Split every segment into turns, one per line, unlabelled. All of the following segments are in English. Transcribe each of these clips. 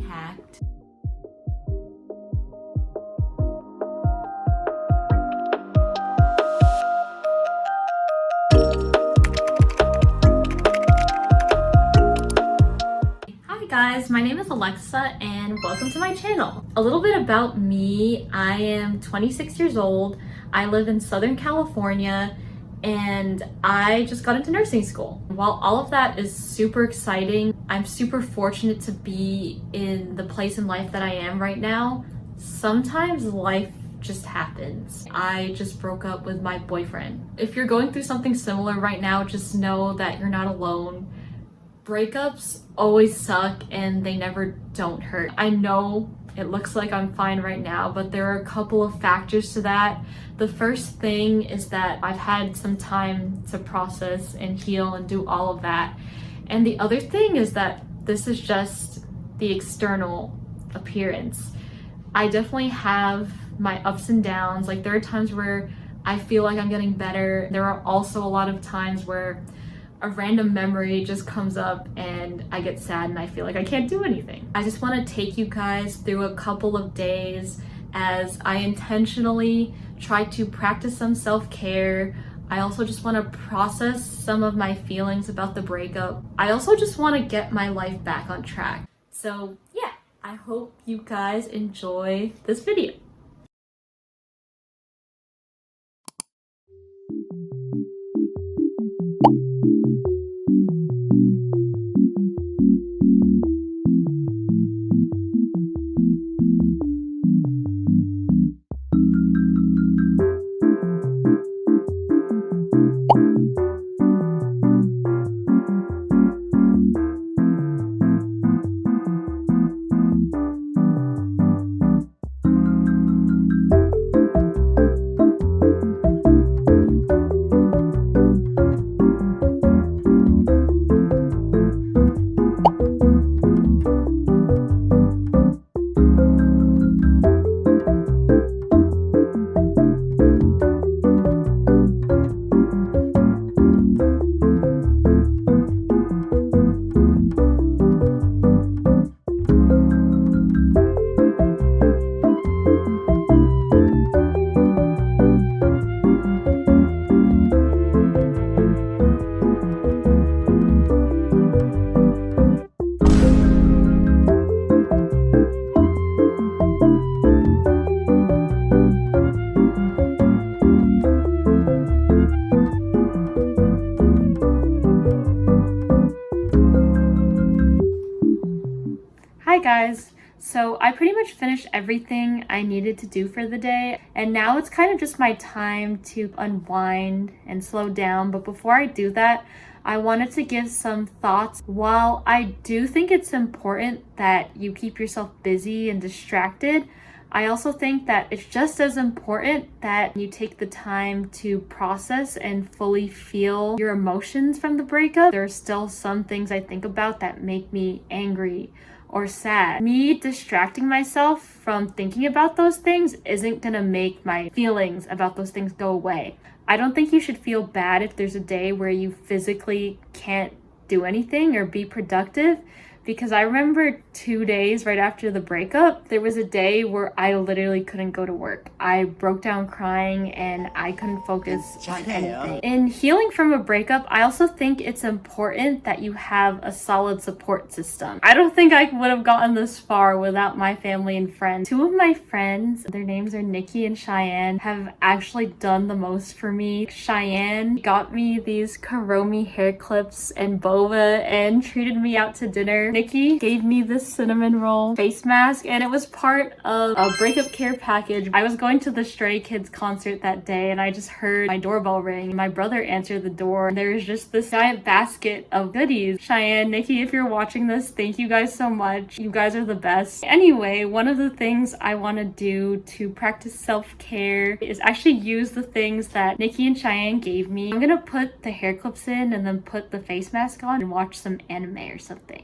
packed. Hi guys, my name is Alexa and welcome to my channel. A little bit about me. I am 26 years old. I live in Southern California and I just got into nursing school. While all of that is super exciting, I'm super fortunate to be in the place in life that I am right now. Sometimes life just happens. I just broke up with my boyfriend. If you're going through something similar right now, just know that you're not alone. Breakups always suck and they never don't hurt. I know it looks like I'm fine right now, but there are a couple of factors to that. The first thing is that I've had some time to process and heal and do all of that. And the other thing is that this is just the external appearance. I definitely have my ups and downs. Like, there are times where I feel like I'm getting better. There are also a lot of times where a random memory just comes up and I get sad and I feel like I can't do anything. I just want to take you guys through a couple of days as I intentionally try to practice some self-care. I also just want to process some of my feelings about the breakup. I also just want to get my life back on track. So yeah, I hope you guys enjoy this video. Hi guys, so I pretty much finished everything I needed to do for the day, and now it's kind of just my time to unwind and slow down. But before I do that, I wanted to give some thoughts. While I do think it's important that you keep yourself busy and distracted, I also think that it's just as important that you take the time to process and fully feel your emotions from the breakup. There are still some things I think about that make me angry or sad. Me distracting myself from thinking about those things isn't gonna make my feelings about those things go away. I don't think you should feel bad if there's a day where you physically can't do anything or be productive, because I remember 2 days right after the breakup, there was a day where I literally couldn't go to work. I broke down crying and I couldn't focus on anything. In healing from a breakup, I also think it's important that you have a solid support system. I don't think I would have gotten this far without my family and friends. Two of my friends, their names are Nikki and Cheyenne, have actually done the most for me. Cheyenne got me these Karomi hair clips and boba and treated me out to dinner. Nikki gave me this cinnamon roll face mask, and it was part of a breakup care package. I was going to the Stray Kids concert that day and I just heard my doorbell ring. My brother answered the door and there was just this giant basket of goodies. Cheyenne, Nikki, if you're watching this, thank you guys so much. You guys are the best. Anyway, one of the things I want to do to practice self-care is actually use the things that Nikki and Cheyenne gave me. I'm gonna put the hair clips in and then put the face mask on and watch some anime or something.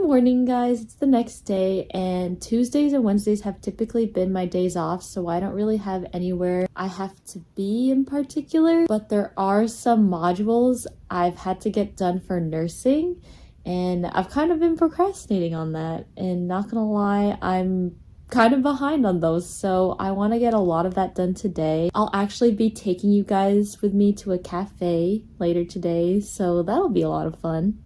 morning, guys. It's the next day, and Tuesdays and Wednesdays have typically been my days off, so I don't really have anywhere I have to be in particular, but there are some modules I've had to get done for nursing, and I've kind of been procrastinating on that, and not gonna lie, I'm kind of behind on those, so I want to get a lot of that done today. I'll actually be taking you guys with me to a cafe later today, so that'll be a lot of fun.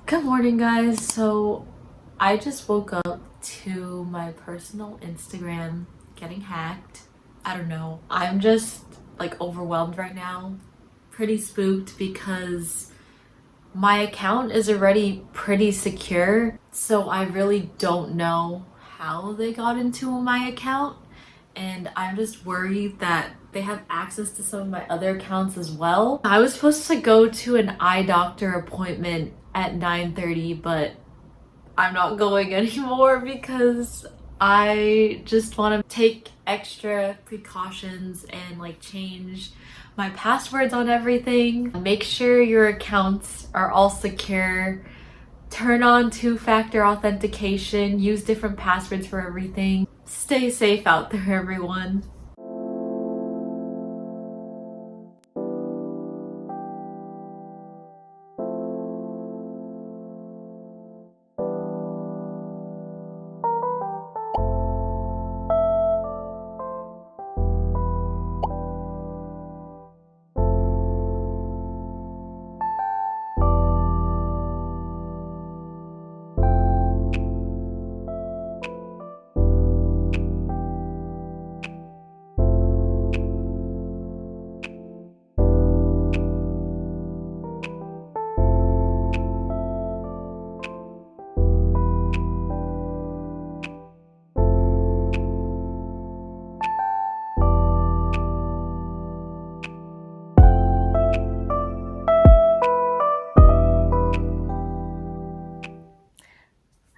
Good morning, guys. So I just woke up to my personal Instagram getting hacked. I don't know. I'm just like overwhelmed right now. Pretty spooked because my account is already pretty secure. So I really don't know how they got into my account. And I'm just worried that they have access to some of my other accounts as well. I was supposed to go to an eye doctor appointment at 9:30, but I'm not going anymore because I just want to take extra precautions and like change my passwords on everything. Make sure your accounts are all secure. Turn on two-factor authentication. Use different passwords for everything. Stay safe out there, everyone.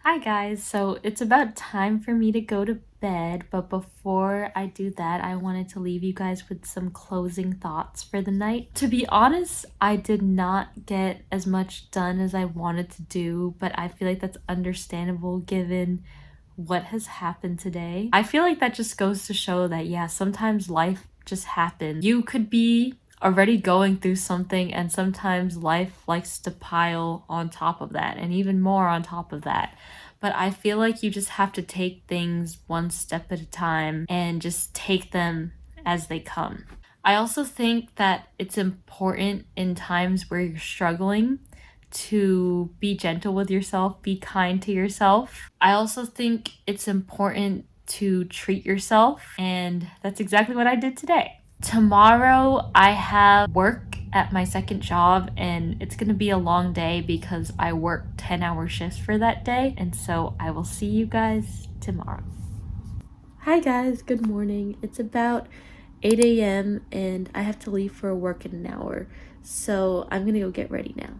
Hi guys, so it's about time for me to go to bed, but before I do that, I wanted to leave you guys with some closing thoughts for the night. To be honest, I did not get as much done as I wanted to do, but I feel like that's understandable given what has happened today. I feel like that just goes to show that, yeah, sometimes life just happens. You could be already going through something, and sometimes life likes to pile on top of that and even more on top of that. But I feel like you just have to take things one step at a time and just take them as they come. I also think that it's important in times where you're struggling to be gentle with yourself, be kind to yourself. I also think it's important to treat yourself, and that's exactly what I did today. Tomorrow, I have work at my second job, and it's gonna be a long day because I work 10-hour shifts for that day, and so I will see you guys tomorrow. Hi guys, good morning. It's about 8 a.m. and I have to leave for work in an hour, so I'm gonna go get ready now.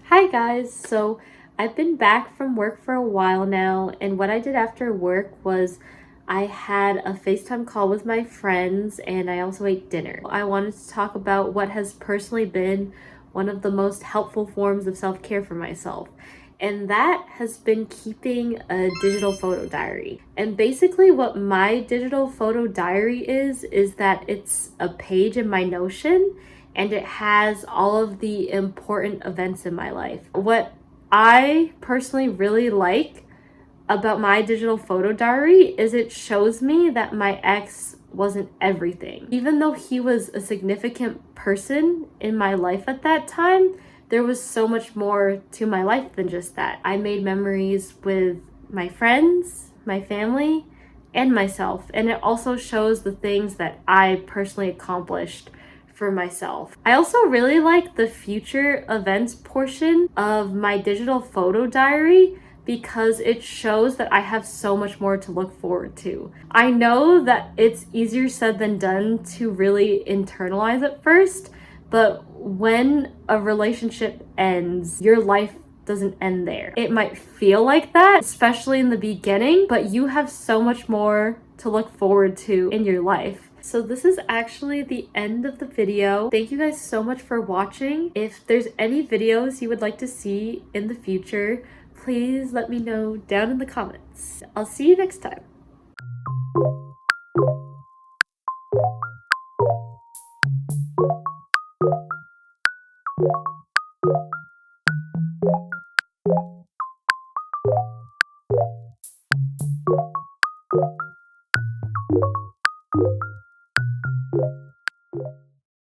Hi guys, so I've been back from work for a while now, and what I did after work was I had a FaceTime call with my friends and I also ate dinner. I wanted to talk about what has personally been one of the most helpful forms of self-care for myself. And that has been keeping a digital photo diary. And basically what my digital photo diary is that it's a page in my Notion and it has all of the important events in my life. What I personally really like about my digital photo diary is it shows me that my ex wasn't everything. Even though he was a significant person in my life at that time, there was so much more to my life than just that. I made memories with my friends, my family, and myself. And it also shows the things that I personally accomplished for myself. I also really like the future events portion of my digital photo diary because it shows that I have so much more to look forward to. I know that it's easier said than done to really internalize it first, but when a relationship ends, your life doesn't end there. It might feel like that, especially in the beginning, but you have so much more to look forward to in your life. So this is actually the end of the video. Thank you guys so much for watching. If there's any videos you would like to see in the future, please let me know down in the comments. I'll see you next time.